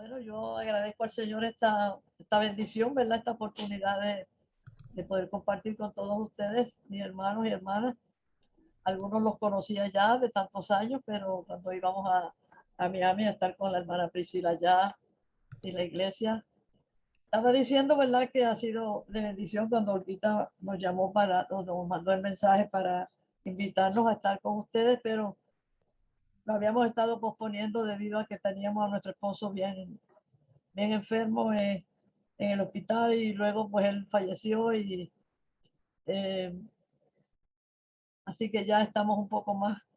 Bueno, yo agradezco al Señor esta bendición, ¿verdad? Esta oportunidad de poder compartir con todos ustedes, mis hermanos y hermanas. Algunos los conocía ya de tantos años, pero cuando íbamos a Miami a estar con la hermana Priscila allá y la iglesia, estaba diciendo, ¿verdad? Que ha sido de bendición cuando ahorita nos llamó nos mandó el mensaje para invitarnos a estar con ustedes, pero lo habíamos estado posponiendo debido a que teníamos a nuestro esposo bien enfermo en el hospital y luego pues él falleció y eh, así que ya estamos un poco más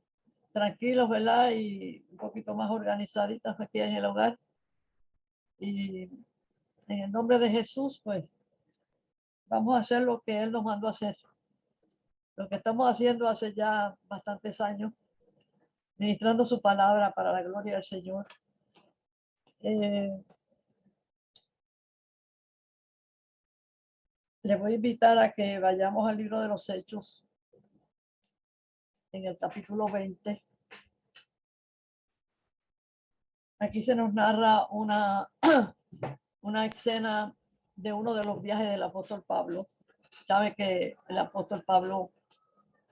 tranquilos, ¿verdad? Y un poquito más organizaditas aquí en el hogar. Y en el nombre de Jesús, pues vamos a hacer lo que Él nos mandó a hacer. Lo que estamos haciendo hace ya bastantes años, ministrando su palabra para la gloria del Señor. Les voy a invitar a que vayamos al libro de los Hechos, en el capítulo 20. Aquí se nos narra una escena de uno de los viajes del apóstol Pablo. Sabe que el apóstol Pablo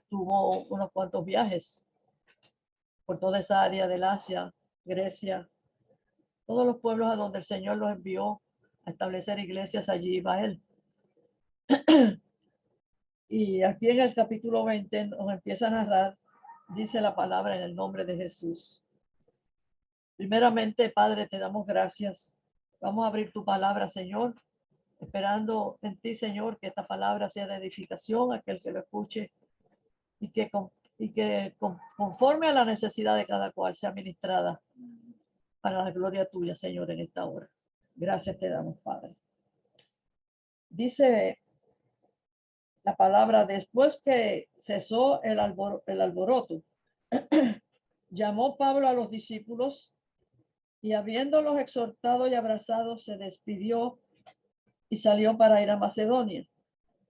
tuvo unos cuantos viajes por toda esa área del Asia, Grecia, todos los pueblos a donde el Señor los envió a establecer iglesias, allí iba él. Y aquí en el capítulo 20 nos empieza a narrar, dice la palabra en el nombre de Jesús. Primeramente, Padre, te damos gracias. Vamos a abrir tu palabra, Señor, esperando en ti, Señor, que esta palabra sea de edificación a aquel que lo escuche y que conforme a la necesidad de cada cual sea ministrada para la gloria tuya, Señor, en esta hora. Gracias te damos, Padre. Dice la palabra, después que cesó el alboroto, llamó Pablo a los discípulos y habiéndolos exhortado y abrazado, se despidió y salió para ir a Macedonia.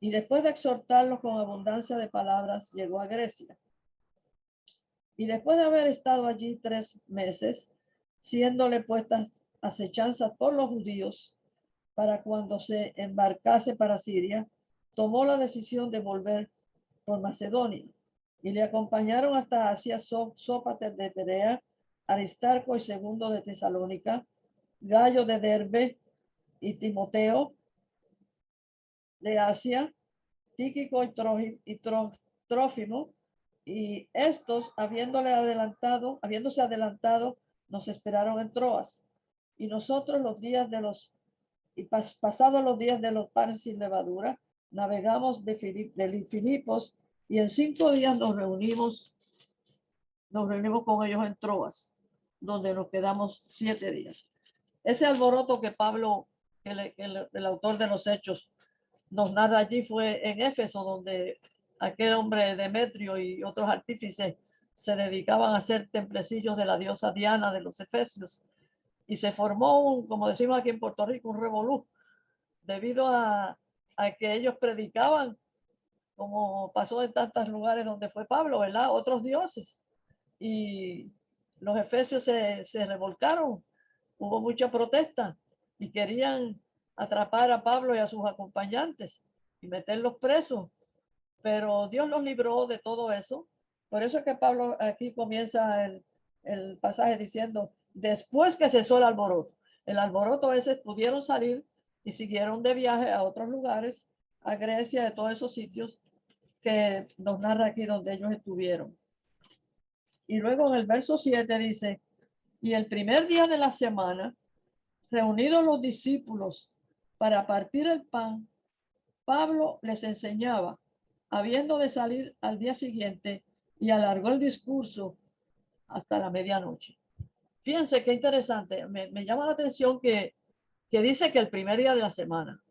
Y después de exhortarlos con abundancia de palabras, llegó a Grecia. Y después de haber estado allí 3 meses, siéndole puestas acechanzas por los judíos, para cuando se embarcase para Siria, tomó la decisión de volver por Macedonia. Y le acompañaron hasta Asia Sópater de Perea, Aristarco y Segundo de Tesalónica, Gallo de Derbe y Timoteo de Asia, Tíquico y Trófimo, y estos, habiéndose adelantado, nos esperaron en Troas. Y nosotros pasados los días de los panes sin levadura, navegamos de Filipos y en 5 días nos reunimos con ellos en Troas, donde nos quedamos 7 días. Ese alboroto que Pablo, el autor de los Hechos, nos narra allí fue en Éfeso, donde aquel hombre Demetrio y otros artífices se dedicaban a hacer templecillos de la diosa Diana de los Efesios. Y se formó, como decimos aquí en Puerto Rico, un revolú, debido a que ellos predicaban, como pasó en tantos lugares donde fue Pablo, ¿verdad? Otros dioses. Y los efesios se revolcaron, hubo mucha protesta y querían atrapar a Pablo y a sus acompañantes y meterlos presos, pero Dios los libró de todo eso. Por eso es que Pablo aquí comienza el pasaje diciendo, después que cesó el alboroto ese, pudieron salir y siguieron de viaje a otros lugares, a Grecia, de todos esos sitios que nos narra aquí donde ellos estuvieron. Y luego en el verso 7 dice, y el primer día de la semana, reunidos los discípulos para partir el pan, Pablo les enseñaba, habiendo de salir al día siguiente, y alargó el discurso hasta la medianoche. Fíjense qué interesante, me llama la atención que dice que el primer día de la semana,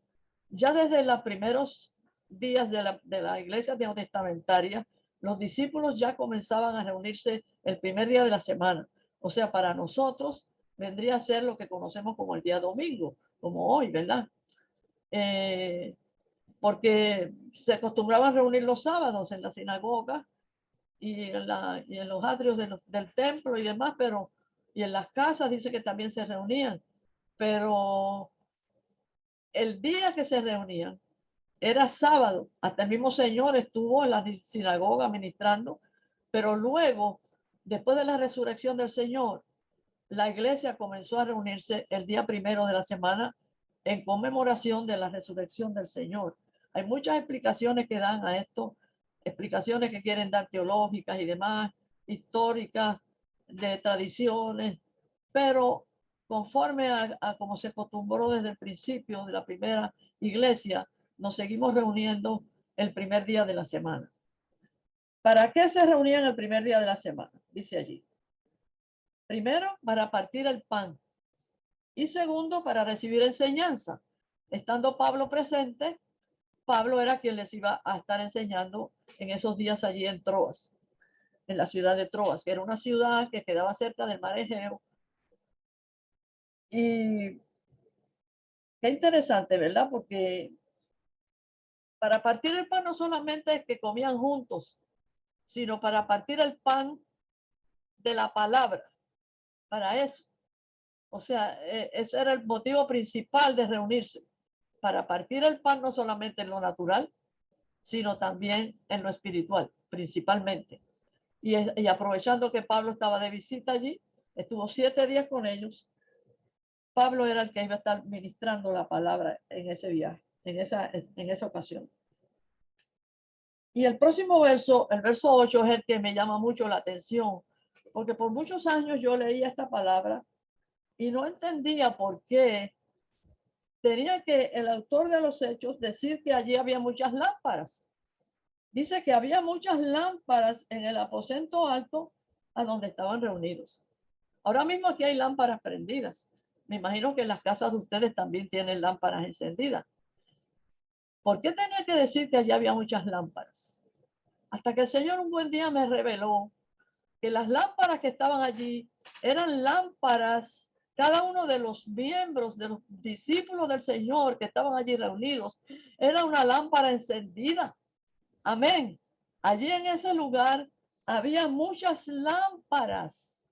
ya desde los primeros días de la iglesia neotestamentaria, los discípulos ya comenzaban a reunirse el primer día de la semana. O sea, para nosotros vendría a ser lo que conocemos como el día domingo, como hoy, ¿verdad? Porque se acostumbraban a reunir los sábados en la sinagoga y en los atrios del templo y demás, pero y en las casas dice que también se reunían. pero el día que se reunían era sábado. Hasta el mismo Señor estuvo en la sinagoga ministrando, pero luego, después de la resurrección del Señor, la iglesia comenzó a reunirse el día primero de la semana en conmemoración de la resurrección del Señor. Hay muchas explicaciones que dan a esto, explicaciones que quieren dar teológicas y demás, históricas, de tradiciones, pero conforme a como se acostumbró desde el principio de la primera iglesia, nos seguimos reuniendo el primer día de la semana. ¿Para qué se reunían el primer día de la semana? Dice allí. Primero, para partir el pan. Y segundo, para recibir enseñanza. Estando Pablo presente, Pablo era quien les iba a estar enseñando en esos días allí en Troas, en la ciudad de Troas, que era una ciudad que quedaba cerca del mar Egeo. Y qué interesante, ¿verdad? Porque para partir el pan no solamente es que comían juntos, sino para partir el pan de la palabra, para eso. O sea, ese era el motivo principal de reunirse, para partir el pan no solamente en lo natural, sino también en lo espiritual, principalmente. Y aprovechando que Pablo estaba de visita allí, estuvo 7 días con ellos. Pablo era el que iba a estar ministrando la palabra en ese viaje, en esa ocasión. Y el próximo verso, el verso 8, es el que me llama mucho la atención, porque por muchos años yo leía esta palabra y no entendía por qué tenía que el autor de los Hechos decir que allí había muchas lámparas. Dice que había muchas lámparas en el aposento alto a donde estaban reunidos. Ahora mismo aquí hay lámparas prendidas. Me imagino que en las casas de ustedes también tienen lámparas encendidas. ¿Por qué tenía que decir que allí había muchas lámparas? Hasta que el Señor un buen día me reveló que las lámparas que estaban allí eran lámparas, cada uno de los miembros, de los discípulos del Señor que estaban allí reunidos, era una lámpara encendida. Amén. Allí en ese lugar había muchas lámparas,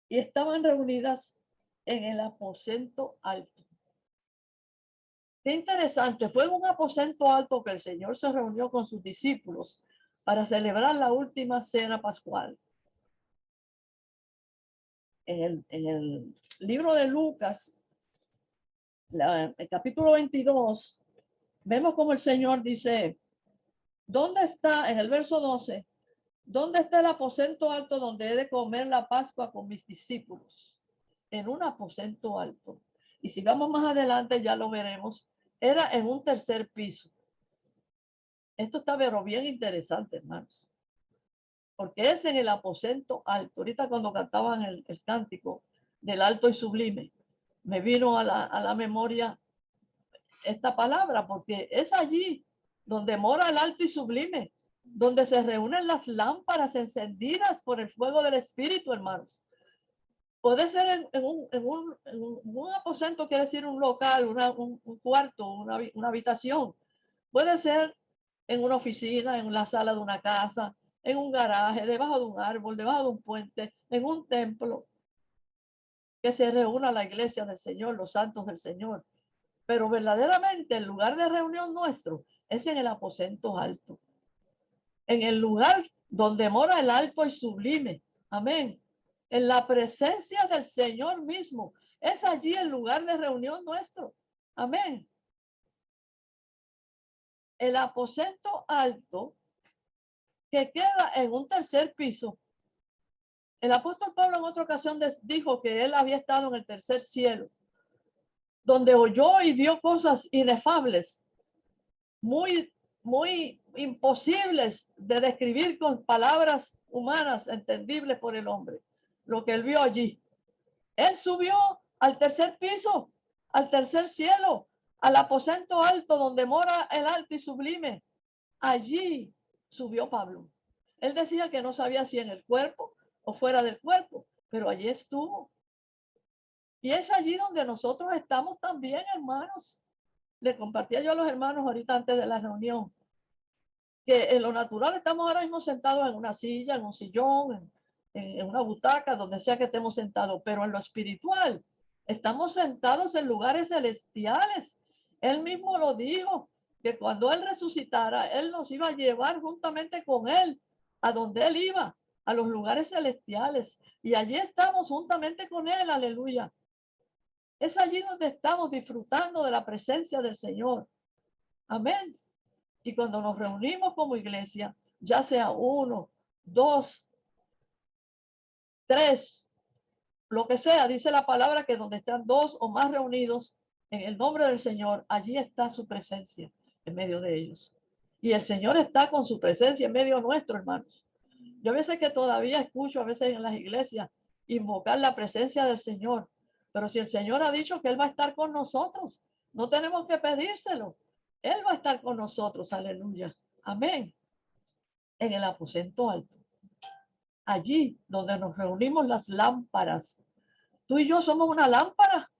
y estaban reunidas en el aposento alto. Qué interesante, fue en un aposento alto que el Señor se reunió con sus discípulos para celebrar la última cena pascual. En el libro de Lucas, el capítulo 22, vemos como el Señor dice, ¿dónde está, en el verso 12, dónde está el aposento alto donde he de comer la Pascua con mis discípulos? En un aposento alto. Y si vamos más adelante, ya lo veremos, era en un tercer piso. Esto está pero bien interesante, hermanos, porque es en el aposento alto. Ahorita cuando cantaban el cántico del alto y sublime, me vino a la memoria esta palabra, porque es allí donde mora el alto y sublime, donde se reúnen las lámparas encendidas por el fuego del Espíritu, hermanos. Puede ser en un aposento, quiere decir un local, un cuarto, una habitación. Puede ser en una oficina, en la sala de una casa, en un garaje, debajo de un árbol, debajo de un puente, en un templo, que se reúna la iglesia del Señor, los santos del Señor. Pero verdaderamente el lugar de reunión nuestro es en el aposento alto, en el lugar donde mora el alto y sublime. Amén. En la presencia del Señor mismo. Es allí el lugar de reunión nuestro. Amén. El aposento alto que queda en un tercer piso. El apóstol Pablo en otra ocasión dijo que él había estado en el tercer cielo, donde oyó y vio cosas inefables, muy imposibles de describir con palabras humanas entendibles por el hombre. Lo que él vio allí. Él subió al tercer piso, al tercer cielo, al aposento alto donde mora el alto y sublime. Allí subió Pablo. Él decía que no sabía si en el cuerpo o fuera del cuerpo, pero allí estuvo. Y es allí donde nosotros estamos también, hermanos. Le compartía yo a los hermanos ahorita antes de la reunión, que en lo natural estamos ahora mismo sentados en una silla, en un sillón, en una butaca, donde sea que estemos sentados, pero en lo espiritual estamos sentados en lugares celestiales. Él mismo lo dijo, que cuando Él resucitara, Él nos iba a llevar juntamente con Él a donde Él iba, a los lugares celestiales. Y allí estamos juntamente con Él, aleluya. Es allí donde estamos disfrutando de la presencia del Señor. Amén. Y cuando nos reunimos como iglesia, ya sea uno, dos, tres, lo que sea, dice la palabra que donde están dos o más reunidos en el nombre del Señor, allí está su presencia en medio de ellos. Y el Señor está con su presencia en medio nuestro, hermanos. Yo a veces que todavía escucho, a veces en las iglesias, invocar la presencia del Señor. Pero si el Señor ha dicho que Él va a estar con nosotros, no tenemos que pedírselo. Él va a estar con nosotros, aleluya. Amén. En el aposento alto. Allí donde nos reunimos las lámparas. Tú y yo somos una lámpara.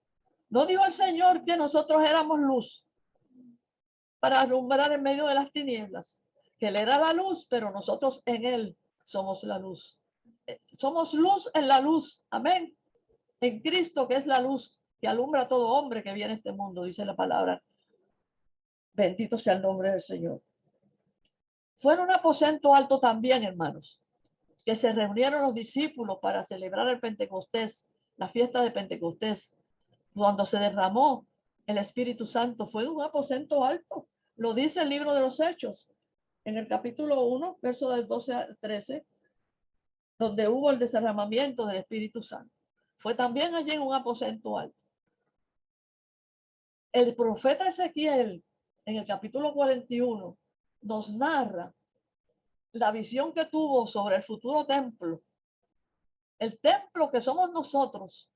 ¿No dijo el Señor que nosotros éramos luz para alumbrar en medio de las tinieblas? Que Él era la luz, pero nosotros en Él somos la luz. Somos luz en la luz. Amén. En Cristo, que es la luz que alumbra a todo hombre que viene a este mundo, dice la palabra. Bendito sea el nombre del Señor. Fue en un aposento alto también, hermanos, que se reunieron los discípulos para celebrar el Pentecostés, la fiesta de Pentecostés. Cuando se derramó el Espíritu Santo, fue en un aposento alto. Lo dice el libro de los Hechos, en el capítulo 1, verso del 12 al 13, donde hubo el derramamiento del Espíritu Santo. Fue también allí en un aposento alto. El profeta Ezequiel, en el capítulo 41, nos narra la visión que tuvo sobre el futuro templo. El templo que somos nosotros,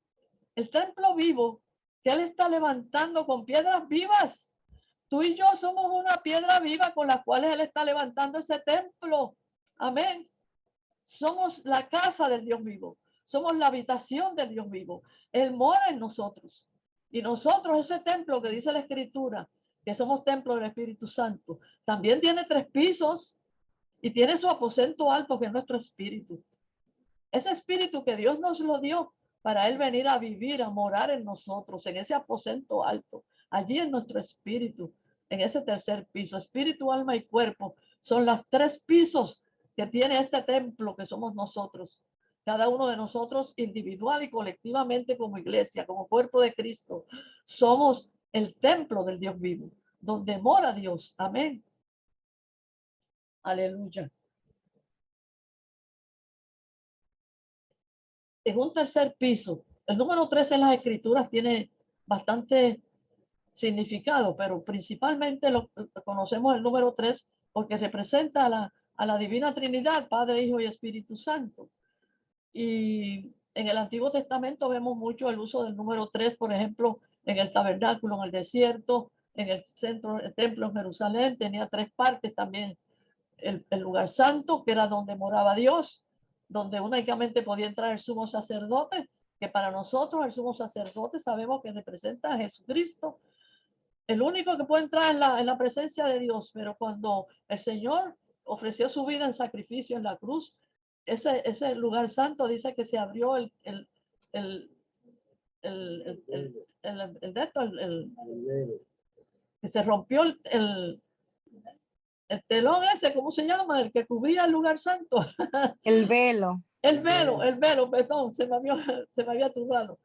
el templo vivo que Él está levantando con piedras vivas. Tú y yo somos una piedra viva con las cuales Él está levantando ese templo. Amén. Somos la casa del Dios vivo. Somos la habitación del Dios vivo. Él mora en nosotros. Y nosotros, ese templo que dice la Escritura, que somos templo del Espíritu Santo, también tiene 3 pisos y tiene su aposento alto, que es nuestro espíritu. Ese espíritu que Dios nos lo dio para Él venir a vivir, a morar en nosotros, en ese aposento alto, allí en nuestro espíritu, en ese 3er piso. Espíritu, alma y cuerpo son las 3 pisos que tiene este templo que somos nosotros. Cada uno de nosotros individual y colectivamente como iglesia, como cuerpo de Cristo, somos el templo del Dios vivo, donde mora Dios. Amén. Aleluya. Es un 3er piso. El número 3 en las escrituras tiene bastante significado, pero principalmente lo conocemos el número 3 porque representa a la Divina Trinidad, Padre, Hijo y Espíritu Santo. Y en el Antiguo Testamento vemos mucho el uso del número 3, por ejemplo, en el tabernáculo, en el desierto, en el centro, el templo en Jerusalén, tenía 3 partes también. El lugar santo, que era donde moraba Dios, donde únicamente podía entrar el sumo sacerdote, que para nosotros el sumo sacerdote sabemos que representa a Jesucristo, el único que puede entrar en la presencia de Dios. Pero cuando el Señor ofreció su vida en sacrificio en la cruz, ese lugar santo dice que se abrió el que se rompió el telón ese, ¿cómo se llama? El que cubría el lugar santo. El velo. El velo, perdón, se me había turbado.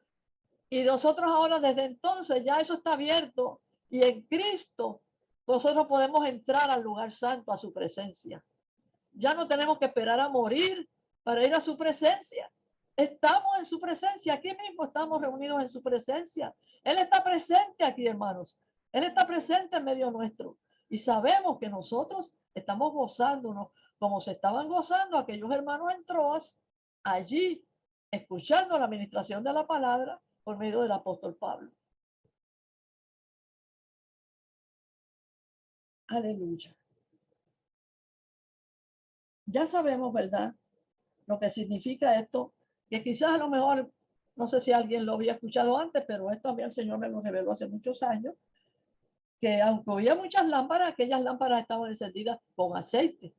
Y nosotros ahora, desde entonces, ya eso está abierto. Y en Cristo, nosotros podemos entrar al lugar santo, a su presencia. Ya no tenemos que esperar a morir para ir a su presencia. Estamos en su presencia. Aquí mismo estamos reunidos en su presencia. Él está presente aquí, hermanos. Él está presente en medio nuestro. Y sabemos que nosotros estamos gozándonos como se estaban gozando aquellos hermanos en Troas, allí, escuchando la administración de la palabra por medio del apóstol Pablo. Aleluya. Ya sabemos, ¿verdad?, lo que significa esto, que quizás a lo mejor, no sé si alguien lo había escuchado antes, pero esto también el Señor me lo reveló hace muchos años, que aunque había muchas lámparas, aquellas lámparas estaban encendidas con aceite.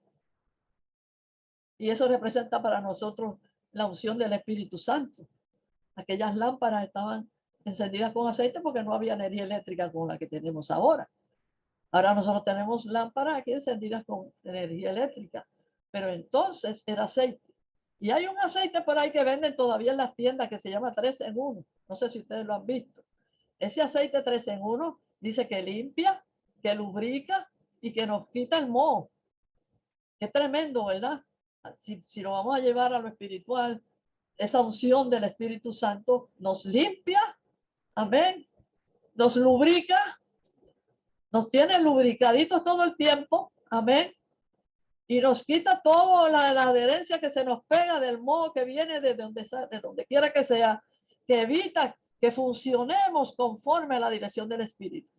Y eso representa para nosotros la unción del Espíritu Santo. Aquellas lámparas estaban encendidas con aceite porque no había energía eléctrica como la que tenemos ahora. Ahora nosotros tenemos lámparas aquí encendidas con energía eléctrica, pero entonces era aceite. Y hay un aceite por ahí que venden todavía en las tiendas que se llama 3 en 1. No sé si ustedes lo han visto. Ese aceite 3 en 1 dice que limpia, que lubrica y que nos quita el moho. Qué tremendo, ¿verdad? Si lo vamos a llevar a lo espiritual, esa unción del Espíritu Santo nos limpia, amén, nos lubrica, nos tiene lubricaditos todo el tiempo, amén, y nos quita toda la adherencia que se nos pega del moho que viene de donde quiera que sea, que evita que funcionemos conforme a la dirección del Espíritu.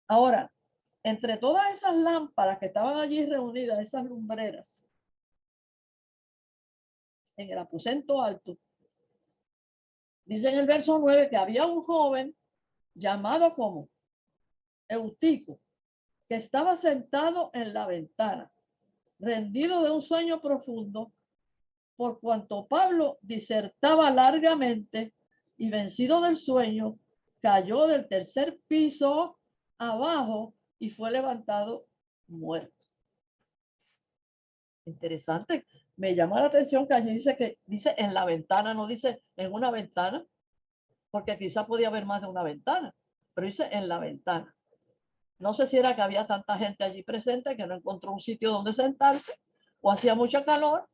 Ahora, entre todas esas lámparas que estaban allí reunidas, esas lumbreras, en el aposento alto, dice en el verso 9 que había un joven llamado como Eutico, que estaba sentado en la ventana, rendido de un sueño profundo, por cuanto Pablo disertaba largamente y vencido del sueño, cayó del tercer piso abajo y fue levantado muerto. Interesante. Me llama la atención que allí dice en la ventana, no dice en una ventana, porque quizá podía haber más de una ventana, pero dice en la ventana. No sé si era que había tanta gente allí presente que no encontró un sitio donde sentarse o hacía mucho calor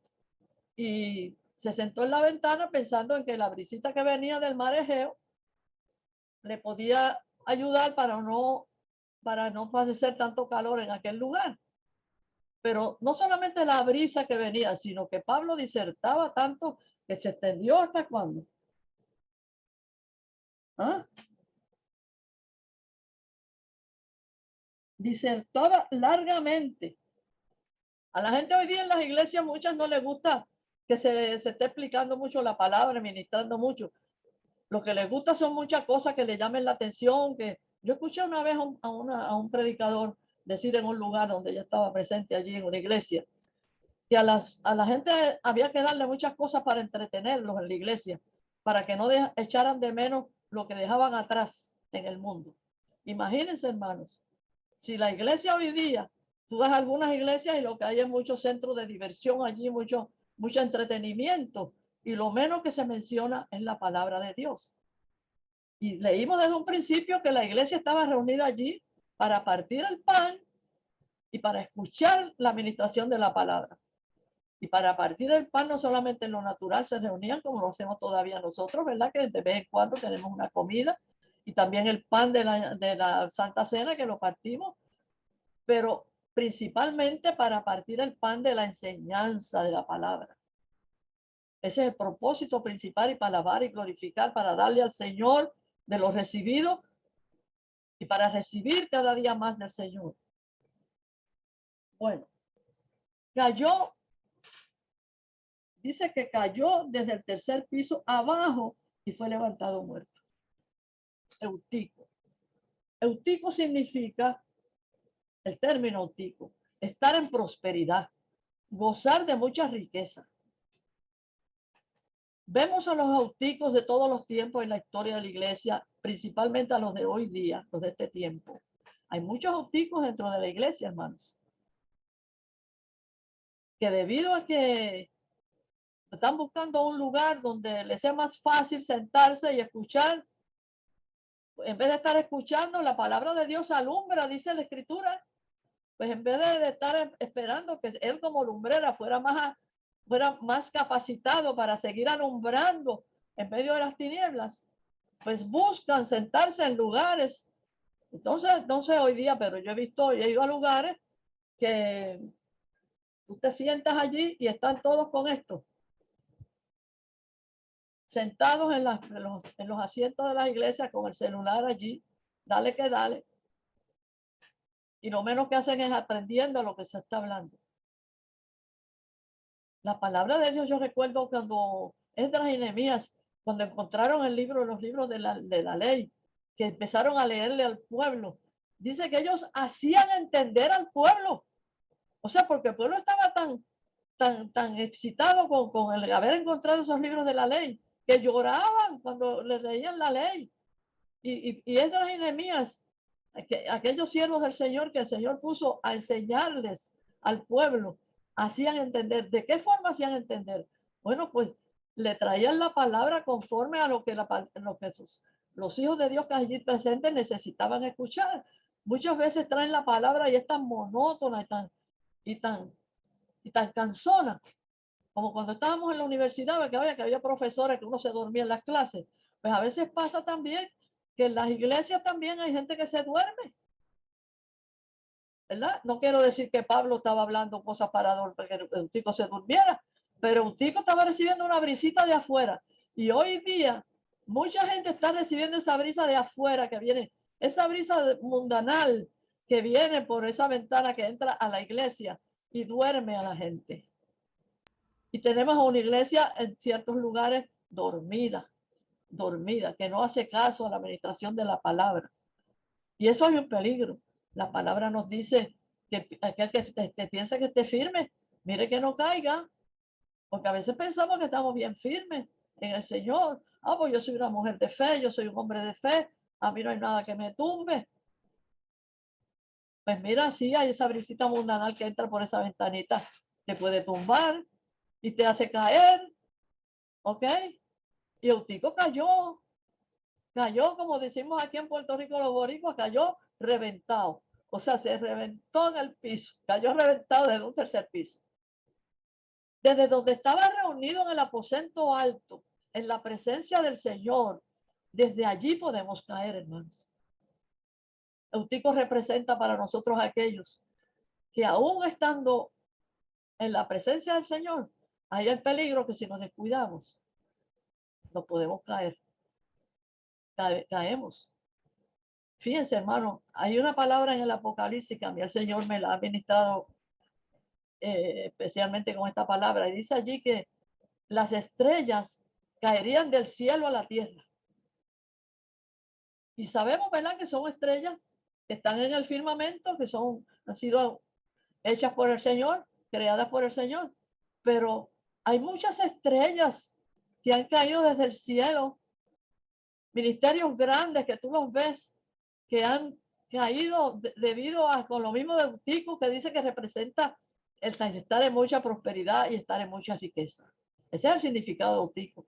y se sentó en la ventana pensando en que la brisita que venía del mar Egeo le podía ayudar para no padecer tanto calor en aquel lugar. Pero no solamente la brisa que venía, sino que Pablo disertaba tanto que se extendió hasta cuándo. ¿Ah? Disertaba largamente. A la gente hoy día en las iglesias muchas no les gusta que se esté explicando mucho la palabra, ministrando mucho. Lo que les gusta son muchas cosas que le llamen la atención. Que yo escuché una vez a un predicador decir en un lugar donde yo estaba presente allí en una iglesia, que a la gente había que darle muchas cosas para entretenerlos en la iglesia, para que no echaran de menos lo que dejaban atrás en el mundo. Imagínense, hermanos, si la iglesia hoy día, tú vas a algunas iglesias y lo que hay es muchos centros de diversión allí, mucho entretenimiento, y lo menos que se menciona es la palabra de Dios. Y leímos desde un principio que la iglesia estaba reunida allí para partir el pan y para escuchar la administración de la palabra. Y para partir el pan, no solamente en lo natural se reunían como lo hacemos todavía nosotros, ¿verdad? Que de vez en cuando tenemos una comida y también el pan de la Santa Cena que lo partimos, pero principalmente para partir el pan de la enseñanza de la palabra. Ese es el propósito principal, y para alabar y glorificar, para darle al Señor de lo recibido y para recibir cada día más del Señor. Bueno, cayó, dice que cayó desde el tercer piso abajo y fue levantado muerto. Eutico. Eutico significa, el término eutico, estar en prosperidad, gozar de mucha riqueza. Vemos a los euticos de todos los tiempos en la historia de la iglesia, principalmente a los de hoy día, los de este tiempo. Hay muchos euticos dentro de la iglesia, hermanos, que debido a que están buscando un lugar donde les sea más fácil sentarse y escuchar, en vez de estar escuchando la palabra de Dios alumbra, dice la escritura, pues en vez de estar esperando que él como lumbrera fuera más capacitado para seguir alumbrando en medio de las tinieblas, pues buscan sentarse en lugares. Entonces, no sé hoy día, pero yo he ido a lugares que tú te sientas allí y están todos con esto, sentados en los asientos de la iglesia con el celular allí, dale que dale. Y lo menos que hacen es aprendiendo lo que se está hablando. La palabra de Dios, yo recuerdo cuando Esdras y Nehemías, cuando encontraron los libros de la ley, que empezaron a leerle al pueblo, dice que ellos hacían entender al pueblo. O sea, porque el pueblo estaba tan excitados con el haber encontrado esos libros de la ley, que lloraban cuando les leían la ley. Y Esdras y Nehemías, aquellos siervos del Señor que el Señor puso a enseñarles al pueblo, hacían entender. ¿De qué forma hacían entender? Bueno, pues le traían la palabra conforme a lo que los hijos de Dios que allí presentes necesitaban escuchar. Muchas veces traen la palabra y es tan monótona y tan cansona, como cuando estábamos en la universidad, que había profesores que uno se dormía en las clases. Pues a veces pasa también que en las iglesias también hay gente que se duerme, ¿verdad? No quiero decir que Pablo estaba hablando cosas para que Eutico se durmiera, pero Eutico estaba recibiendo una brisita de afuera. Y hoy día mucha gente está recibiendo esa brisa de afuera que viene, esa brisa mundanal que viene por esa ventana que entra a la iglesia y duerme a la gente. Y tenemos una iglesia en ciertos lugares dormida, que no hace caso a la administración de la palabra. Y eso hay un peligro. La palabra nos dice que aquel que piensa que esté firme, mire que no caiga, porque a veces pensamos que estamos bien firmes en el Señor. Ah, pues yo soy una mujer de fe, yo soy un hombre de fe, a mí no hay nada que me tumbe. Pues mira, sí, hay esa brisita mundanal que entra por esa ventanita, te puede tumbar y te hace caer, ¿ok? Y Eutico cayó, como decimos aquí en Puerto Rico los boricuas, cayó reventado. O sea, se reventó en el piso, cayó reventado desde un tercer piso. Desde donde estaba reunido en el aposento alto, en la presencia del Señor, desde allí podemos caer, hermanos. Eutico representa para nosotros aquellos que aún estando en la presencia del Señor, hay el peligro que si nos descuidamos, nos podemos caer. Caemos. Fíjense, hermano, hay una palabra en el Apocalipsis que a mí el Señor me la ha ministrado especialmente con esta palabra. Y dice allí que las estrellas caerían del cielo a la tierra. Y sabemos, ¿verdad?, que son estrellas que están en el firmamento, que han sido hechas por el Señor, creadas por el Señor. Pero hay muchas estrellas que han caído desde el cielo, ministerios grandes que tú los ves, que han caído debido a con lo mismo de Eutico, que dice que representa el estar en mucha prosperidad y estar en mucha riqueza. Ese es el significado de Eutico.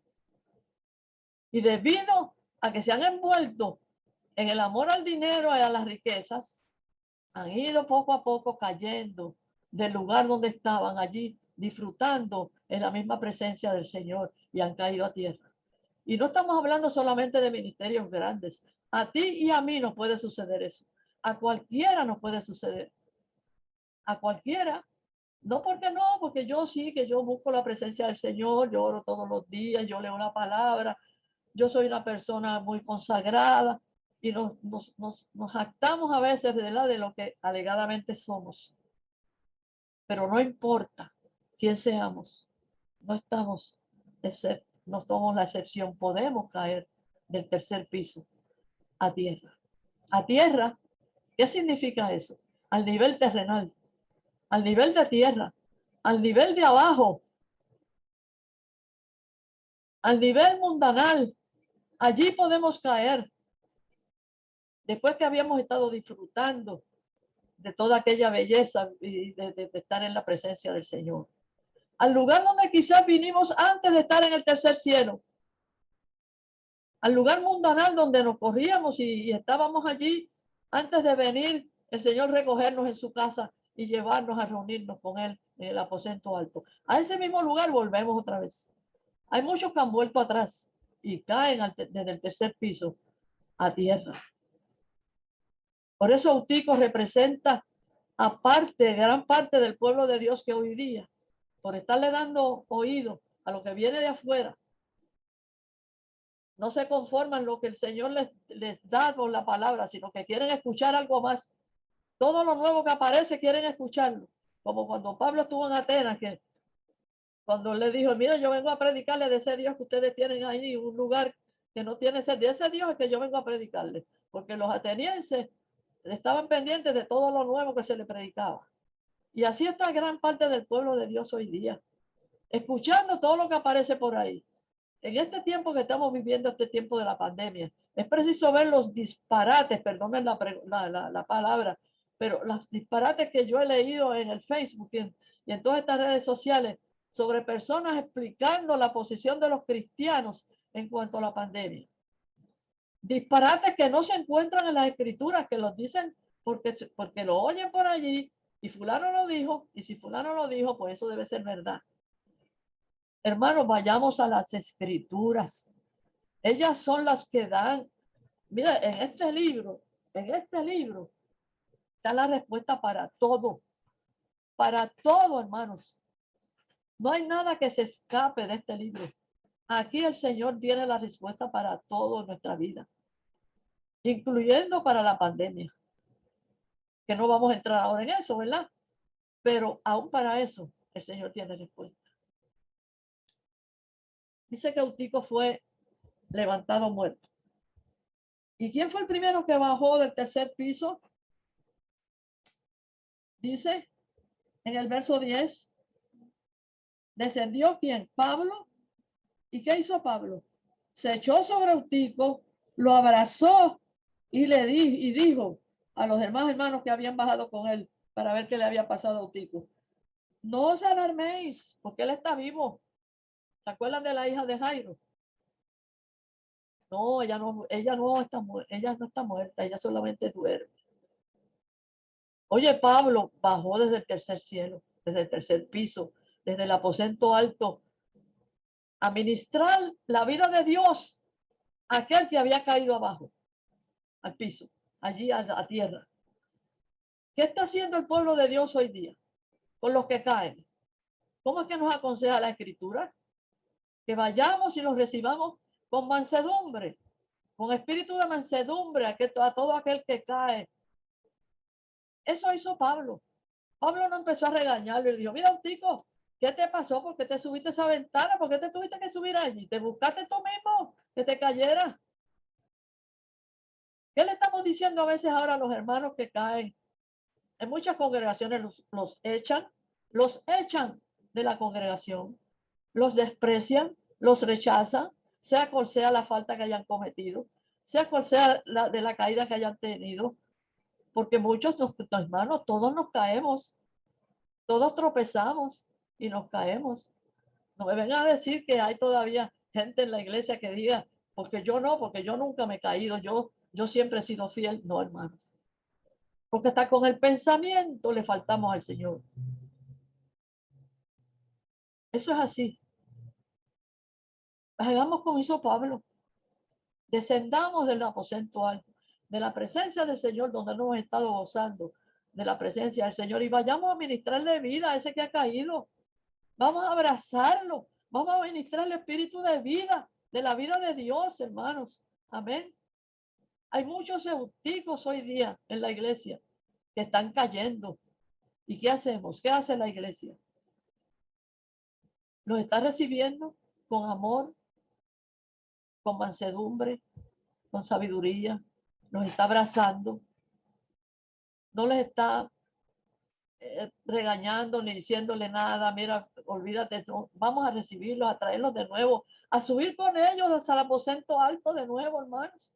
Y debido a que se han envuelto en el amor al dinero y a las riquezas, han ido poco a poco cayendo del lugar donde estaban allí, disfrutando en la misma presencia del Señor, y han caído a tierra. Y no estamos hablando solamente de ministerios grandes. A ti y a mí nos puede suceder eso. A cualquiera nos puede suceder. A cualquiera. No porque no, porque yo sí, que yo busco la presencia del Señor, yo oro todos los días, yo leo la palabra, yo soy una persona muy consagrada y nos jactamos a veces, ¿verdad?, de lo que alegadamente somos. Pero no importa quién seamos, no somos la excepción, podemos caer del tercer piso a tierra. A tierra, ¿qué significa eso? Al nivel terrenal, al nivel de tierra, al nivel de abajo, al nivel mundanal. Allí podemos caer después que habíamos estado disfrutando de toda aquella belleza y de estar en la presencia del Señor. Al lugar donde quizás vinimos antes de estar en el tercer cielo, al lugar mundanal donde nos corríamos y estábamos allí antes de venir el Señor recogernos en su casa y llevarnos a reunirnos con Él en el aposento alto. A ese mismo lugar volvemos otra vez. Hay muchos que han vuelto atrás y caen desde el tercer piso a tierra. Por eso Eutico representa gran parte del pueblo de Dios que hoy día, por estarle dando oído a lo que viene de afuera, no se conforman lo que el Señor les da por la palabra, sino que quieren escuchar algo más. Todo lo nuevo que aparece quieren escucharlo. Como cuando Pablo estuvo en Atenas, que cuando le dijo, mira, yo vengo a predicarle de ese Dios que ustedes tienen ahí, un lugar que no tiene sed, de ese Dios es que yo vengo a predicarle. Porque los atenienses estaban pendientes de todo lo nuevo que se le predicaba. Y así está gran parte del pueblo de Dios hoy día, escuchando todo lo que aparece por ahí. En este tiempo que estamos viviendo, este tiempo de la pandemia, es preciso ver los disparates, perdonen la palabra, pero los disparates que yo he leído en el Facebook y en todas estas redes sociales sobre personas explicando la posición de los cristianos en cuanto a la pandemia. Disparates que no se encuentran en las escrituras, que los dicen porque lo oyen por allí y fulano lo dijo, y si fulano lo dijo, pues eso debe ser verdad. Hermanos, vayamos a las escrituras. Ellas son las que dan. Mira, en este libro está la respuesta para todo, hermanos. No hay nada que se escape de este libro. Aquí el Señor tiene la respuesta para todo en nuestra vida, incluyendo para la pandemia, que no vamos a entrar ahora en eso, ¿verdad? Pero aún para eso, el Señor tiene respuesta. Dice que Eutico fue levantado muerto. ¿Y quién fue el primero que bajó del tercer piso? Dice en el verso 10, descendió ¿quién? Pablo. ¿Y qué hizo Pablo? Se echó sobre Eutico, lo abrazó y dijo a los demás hermanos que habían bajado con él para ver qué le había pasado a Eutico: no os alarméis, porque él está vivo. ¿Se acuerdan de la hija de Jairo? No, ella no está muerta, ella solamente duerme. Oye, Pablo bajó desde el tercer cielo, desde el tercer piso, desde el aposento alto, a ministrar la vida de Dios a aquel que había caído abajo, al piso, allí a tierra. ¿Qué está haciendo el pueblo de Dios hoy día con los que caen? ¿Cómo es que nos aconseja la Escritura? Que vayamos y los recibamos con mansedumbre, con espíritu de mansedumbre a todo aquel que cae. Eso hizo Pablo. Pablo no empezó a regañarlo y dijo: mira, Eutico, ¿qué te pasó? ¿Por qué te subiste a esa ventana? ¿Por qué te tuviste que subir allí? ¿Te buscaste tú mismo que te cayera? ¿Qué le estamos diciendo a veces ahora a los hermanos que caen? En muchas congregaciones los echan de la congregación, los desprecian, los rechazan, sea cual sea la falta que hayan cometido, sea cual sea la caída que hayan tenido, porque muchos, hermanos, todos nos caemos, todos tropezamos y nos caemos. No me vengan a decir que hay todavía gente en la iglesia que diga: porque yo no, porque yo nunca me he caído, yo siempre he sido fiel. No, hermanos, porque hasta con el pensamiento le faltamos al Señor. Eso es así. Hagamos como hizo Pablo. Descendamos del aposento alto, de la presencia del Señor, donde no hemos estado gozando de la presencia del Señor, y vayamos a ministrarle vida a ese que ha caído. Vamos a abrazarlo. Vamos a ministrar el espíritu de vida, de la vida de Dios, hermanos. Amén. Hay muchos euticos hoy día en la iglesia que están cayendo. ¿Y qué hacemos? ¿Qué hace la iglesia? Los está recibiendo con amor, con mansedumbre, con sabiduría. Los está abrazando. No les está regañando ni diciéndole nada: mira, olvídate, vamos a recibirlos, a traerlos de nuevo, a subir con ellos hasta el aposento alto de nuevo, hermanos,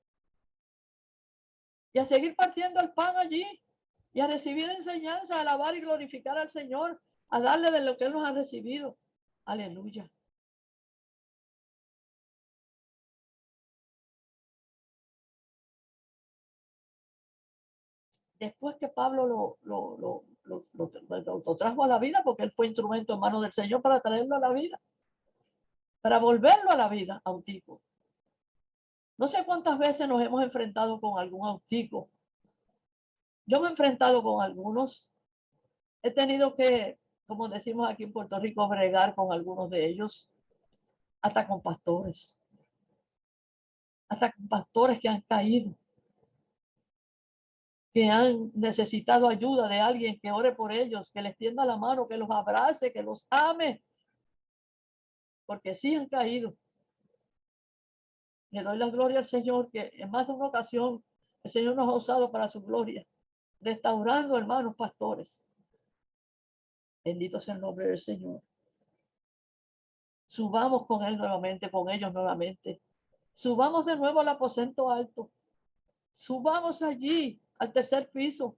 y a seguir partiendo el pan allí, y a recibir enseñanza, a alabar y glorificar al Señor, a darle de lo que Él nos ha recibido. Aleluya. Después que Pablo lo trajo a la vida, porque él fue instrumento en manos del Señor para traerlo a la vida, para volverlo a la vida a un tipo. No sé cuántas veces nos hemos enfrentado con algún autico. Yo me he enfrentado con algunos. He tenido que, como decimos aquí en Puerto Rico, bregar con algunos de ellos, hasta con pastores. Hasta con pastores que han caído, que han necesitado ayuda de alguien que ore por ellos, que les tienda la mano, que los abrace, que los ame, porque sí han caído. Le doy la gloria al Señor, que en más de una ocasión el Señor nos ha usado para su gloria, restaurando hermanos pastores. Bendito sea el nombre del Señor. Subamos con él nuevamente, con ellos nuevamente. Subamos de nuevo al aposento alto. Subamos allí al tercer piso,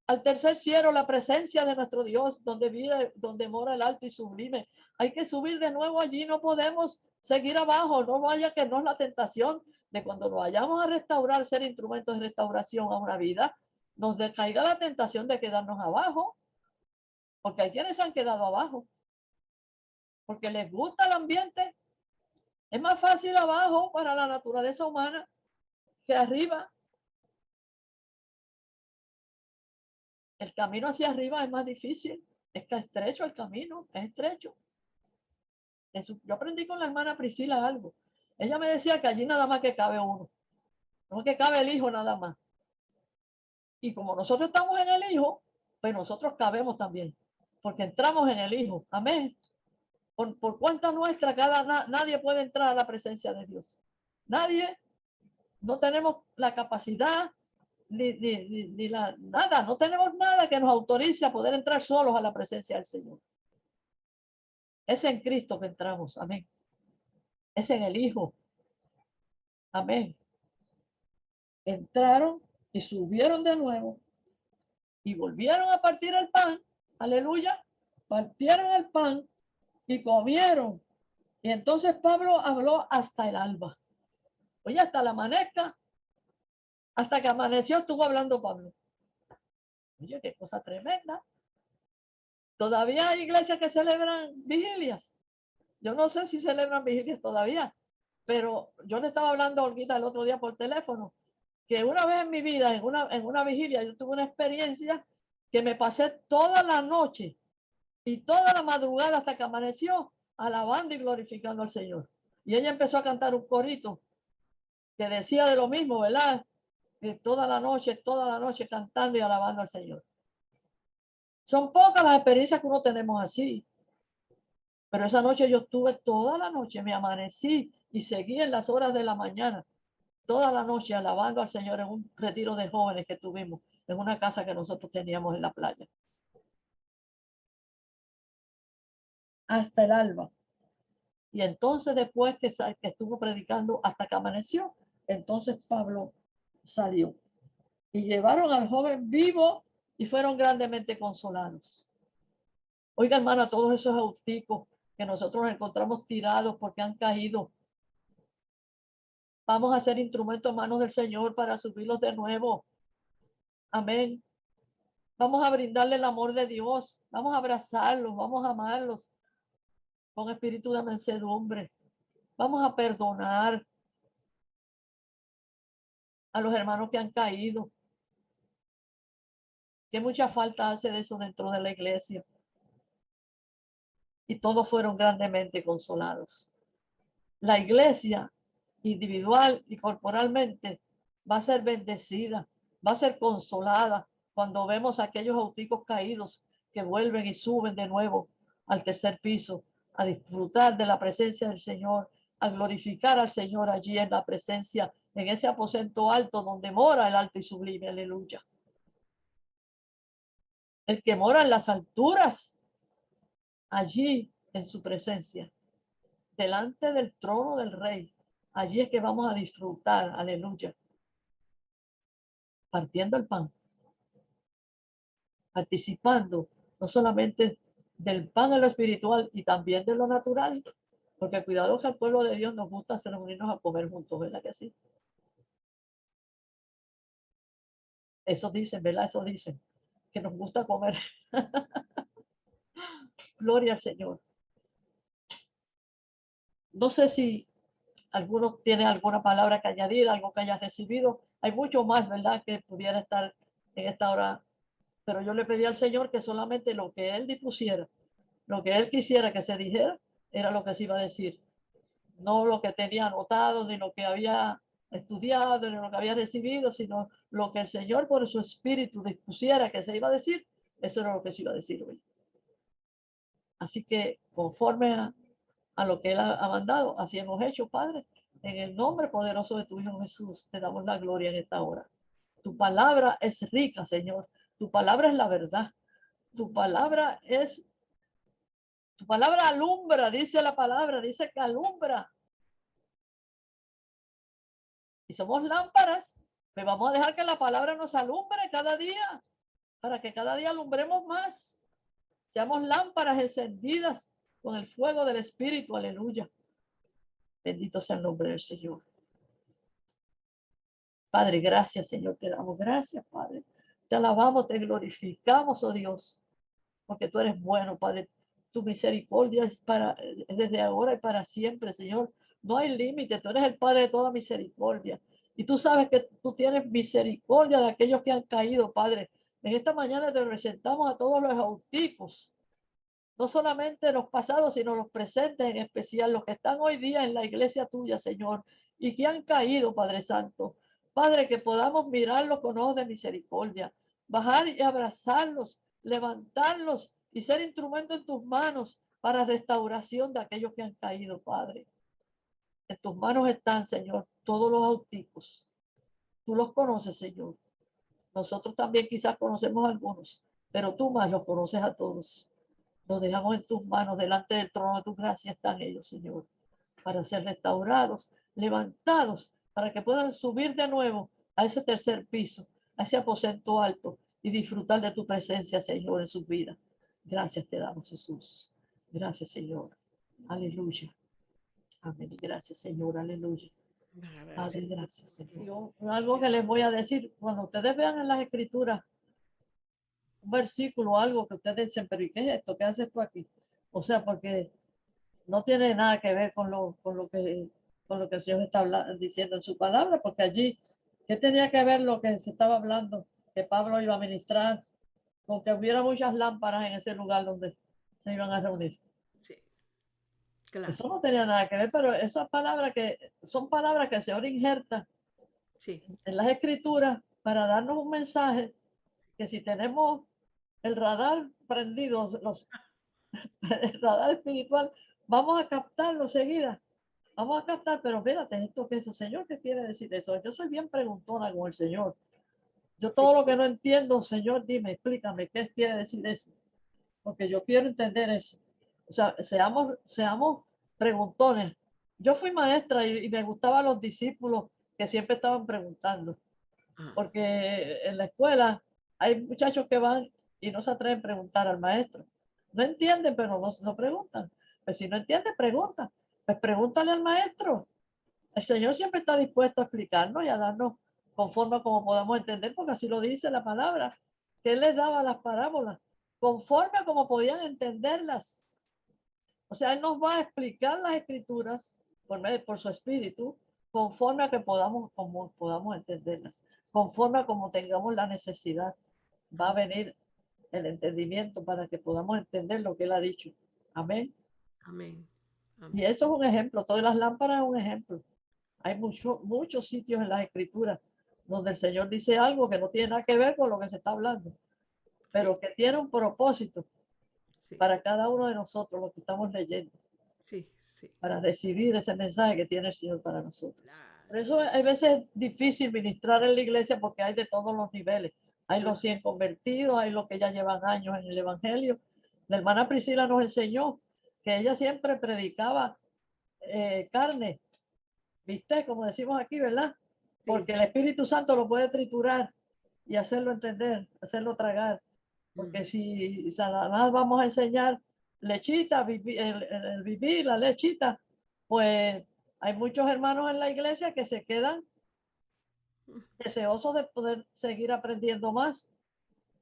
al tercer cielo, la presencia de nuestro Dios, donde mora el alto y sublime. Hay que subir de nuevo allí, no podemos seguir abajo, no vaya que no es la tentación de cuando nos vayamos a restaurar, ser instrumentos de restauración a una vida, nos decaiga la tentación de quedarnos abajo, porque hay quienes se han quedado abajo, porque les gusta el ambiente. Es más fácil abajo para la naturaleza humana que arriba. El camino hacia arriba es más difícil, es que es estrecho el camino, es estrecho. Yo aprendí con la hermana Priscila algo. Ella me decía que allí nada más que cabe uno, no que cabe el hijo nada más. Y como nosotros estamos en el hijo, pues nosotros cabemos también, porque entramos en el hijo. Amén. Por cuenta nuestra, nadie puede entrar a la presencia de Dios. Nadie, no tenemos la capacidad nada, no tenemos nada que nos autorice a poder entrar solos a la presencia del Señor. Es en Cristo que entramos, amén. Es en el Hijo, amén. Entraron y subieron de nuevo y volvieron a partir el pan, aleluya, partieron el pan y comieron. Y entonces Pablo habló hasta el alba. Oye, hasta la amanezca, hasta que amaneció estuvo hablando Pablo. Oye, qué cosa tremenda. Todavía hay iglesias que celebran vigilias. Yo no sé si celebran vigilias todavía, pero yo le estaba hablando a Olguita el otro día por teléfono, que una vez en mi vida, en una vigilia, yo tuve una experiencia que me pasé toda la noche y toda la madrugada hasta que amaneció, alabando y glorificando al Señor. Y ella empezó a cantar un corito que decía de lo mismo, ¿verdad? Que toda la noche cantando y alabando al Señor. Son pocas las experiencias que uno tenemos así. Pero esa noche yo estuve toda la noche, me amanecí y seguí en las horas de la mañana, toda la noche alabando al Señor en un retiro de jóvenes que tuvimos en una casa que nosotros teníamos en la playa. Hasta el alba. Y entonces después que estuvo predicando hasta que amaneció, entonces Pablo salió. Y llevaron al joven vivo y fueron grandemente consolados. Oiga, hermana, todos esos auticos que nosotros encontramos tirados porque han caído, vamos a ser instrumentos en manos del Señor para subirlos de nuevo. Amén. Vamos a brindarle el amor de Dios. Vamos a abrazarlos, vamos a amarlos con espíritu de mansedumbre. Vamos a perdonar a los hermanos que han caído. Que mucha falta hace de eso dentro de la iglesia. Y todos fueron grandemente consolados. La iglesia, individual y corporalmente, va a ser bendecida, va a ser consolada cuando vemos a aquellos auticos caídos que vuelven y suben de nuevo al tercer piso a disfrutar de la presencia del Señor, a glorificar al Señor allí en la presencia, en ese aposento alto donde mora el alto y sublime, aleluya. El que mora en las alturas, allí en su presencia, delante del trono del Rey. Allí es que vamos a disfrutar, aleluya, partiendo el pan, participando no solamente del pan en lo espiritual y también de lo natural, porque cuidado que al pueblo de Dios nos gusta hacer unirnos a comer juntos, ¿verdad que sí? Eso dicen, ¿verdad? Eso dicen, que nos gusta comer. Gloria al Señor. No sé si alguno tiene alguna palabra que añadir, algo que haya recibido. Hay mucho más, ¿verdad?, que pudiera estar en esta hora, pero yo le pedí al Señor que solamente lo que Él dispusiera, lo que Él quisiera que se dijera, era lo que se iba a decir. No lo que tenía anotado, ni lo que había estudiado, ni lo que había recibido, sino lo que el Señor por su espíritu dispusiera que se iba a decir, eso era lo que se iba a decir hoy. Así que conforme a lo que Él ha mandado, así hemos hecho, Padre. En el nombre poderoso de tu Hijo Jesús, te damos la gloria en esta hora. Tu palabra es rica, Señor. Tu palabra es la verdad. Tu palabra es Tu palabra alumbra, dice la palabra, dice que alumbra. Y somos lámparas, pues vamos a dejar que la palabra nos alumbre cada día, para que cada día alumbremos más. Seamos lámparas encendidas con el fuego del Espíritu, aleluya. Bendito sea el nombre del Señor. Padre, gracias, Señor, te damos gracias, Padre. Te alabamos, te glorificamos, oh Dios, porque tú eres bueno, Padre. Tu misericordia es desde ahora y para siempre, Señor. No hay límite, tú eres el Padre de toda misericordia. Y tú sabes que tú tienes misericordia de aquellos que han caído, Padre. En esta mañana te presentamos a todos los autistas, no solamente los pasados, sino los presentes, en especial los que están hoy día en la iglesia tuya, Señor, y que han caído, Padre Santo. Padre, que podamos mirarlos con ojos de misericordia, bajar y abrazarlos, levantarlos y ser instrumento en tus manos para restauración de aquellos que han caído, Padre. En tus manos están, Señor, todos los autistas. Tú los conoces, Señor. Nosotros también quizás conocemos a algunos, pero tú más los conoces a todos. Nos dejamos en tus manos, delante del trono de tu gracia están ellos, Señor, para ser restaurados, levantados, para que puedan subir de nuevo a ese tercer piso, a ese aposento alto y disfrutar de tu presencia, Señor, en sus vidas. Gracias te damos, Jesús. Gracias, Señor. Aleluya. Amén. Gracias, Señor. Aleluya. Padre, gracias, Señor. Algo que les voy a decir, cuando ustedes vean en las escrituras un versículo o algo que ustedes dicen, pero ¿y qué es esto? ¿Qué haces tú aquí? O sea, porque no tiene nada que ver con lo que el Señor está diciendo en su palabra, porque allí, ¿qué tenía que ver lo que se estaba hablando? Que Pablo iba a ministrar, con que hubiera muchas lámparas en ese lugar donde se iban a reunir. Sí, claro. Eso no tenía nada que ver, pero esas palabras que son palabras que el Señor injerta Sí, en las escrituras para darnos un mensaje que si tenemos el radar prendido, el radar espiritual, vamos a captarlo seguida. Vamos a captar, pero fíjate, esto que es eso, Señor, ¿qué quiere decir eso? Yo soy bien preguntona con el Señor. Yo sí, todo lo que no entiendo, Señor, dime, explícame, ¿qué quiere decir eso? Porque yo quiero entender eso. O sea, seamos preguntones. Yo fui maestra y me gustaban los discípulos que siempre estaban preguntando, ah, porque en la escuela hay muchachos que van y no se atreven a preguntar al maestro. No entienden, pero no preguntan. Pues si no entiende, pregunta. Pues pregúntale al maestro. El Señor siempre está dispuesto a explicarnos y a darnos conforme a como podamos entender, porque así lo dice la palabra, que Él les daba las parábolas, conforme a como podían entenderlas. O sea, Él nos va a explicar las escrituras por su espíritu, conforme a que como podamos entenderlas, conforme a como tengamos la necesidad. Va a venir el entendimiento para que podamos entender lo que Él ha dicho. Amén. amén, Y amén. eso es un ejemplo. Todas las lámparas es un ejemplo. Hay muchos sitios en las escrituras donde el Señor dice algo que no tiene nada que ver con lo que se está hablando, Sí, pero que tiene un propósito sí, para cada uno de nosotros, lo que estamos leyendo, sí, sí. para recibir ese mensaje que tiene el Señor para nosotros. Por Claro, eso hay veces difícil ministrar en la iglesia porque hay de todos los niveles. Hay claro. los 100 convertidos, hay los que ya llevan años en el Evangelio. La hermana Priscila nos enseñó que ella siempre predicaba carne, ¿viste? Como decimos aquí, ¿verdad? Sí. Porque el Espíritu Santo lo puede triturar y hacerlo entender, hacerlo tragar. Porque Ujú. si nada más vamos a enseñar lechita, el vivir, la lechita, pues hay muchos hermanos en la iglesia que se quedan deseosos de poder seguir aprendiendo más,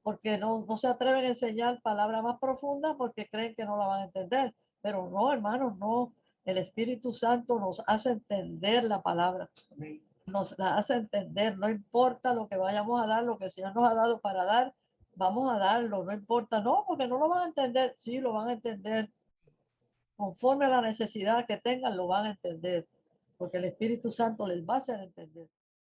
porque no se atreven a enseñar palabras más profundas porque creen que no la van a entender. Pero no, hermanos, no. El Espíritu Santo nos hace entender la palabra. Nos la hace entender, no importa lo que vayamos a dar, lo que el Señor nos ha dado para dar, vamos a darlo, no importa, no, porque no lo van a entender, sí, lo van a entender, conforme a la necesidad que tengan, lo van a entender, porque el Espíritu Santo les va a hacer entender.